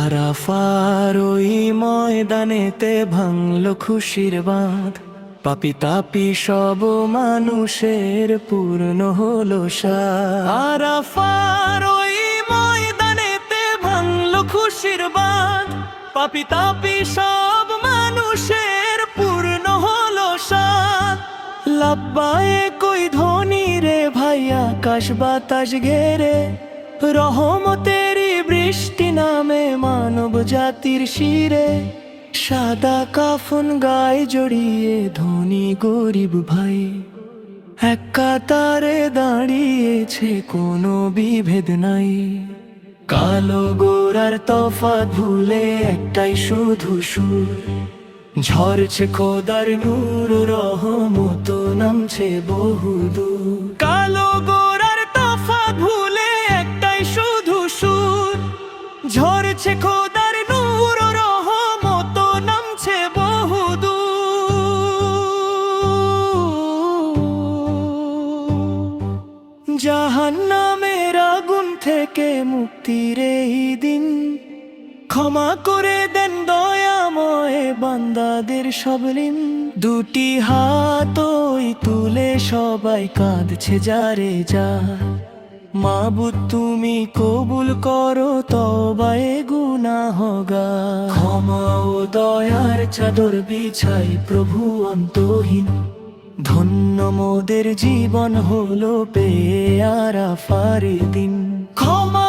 আরাফার ওই ময়দানেতে ভাঙল খুশির বাঁধ, পাপি তাপি সব মানুষের পূর্ণ হলো সাধ। আরাফার ওই ময়দানেতে ভাঙল খুশির বাঁধ, পাপি তাপি সব মানুষের পূর্ণ হলো সাধ। লাব্বায়ে কই ধ্বনি রে ভাই, আকাশ বাতাস ঘেরে রহমতেরই বৃষ্টি নামে মানব জাতির শিরে। সাদা কাফন গায়ে জড়িয়ে ধনী গরিব ভাই এক কাতারে দাঁড়িয়েছে, কোনো বিভেদ নাই। কালো গোরার তফাৎ ভুলে একটাই শুধু সুর, ঝরছে খোদার নূর, রহমত নামছে বহুদূর। কালো গোরার তফাৎ ভুলে একটাই শুধু সুর, ঝরছে খোদার নূর, রহমত নামছে বহুদূর। জাহান্নামের আগুন থেকে মুক্তির এই দিন, ক্ষমা করে দেন দয়াময় বান্দাদের সব ঋণ। দুটি হাত ওই তুলে সবাই কাঁদছে যারে যা, মাবুদ তুমি কবুল করো তওবায়ে গুনাহগার। ক্ষমা ও দয়ার চাদর বিছাই প্রভু অন্তহীন, ধন্য মোদের জীবন হলো পেয়ে আরাফার দিন। ক্ষমা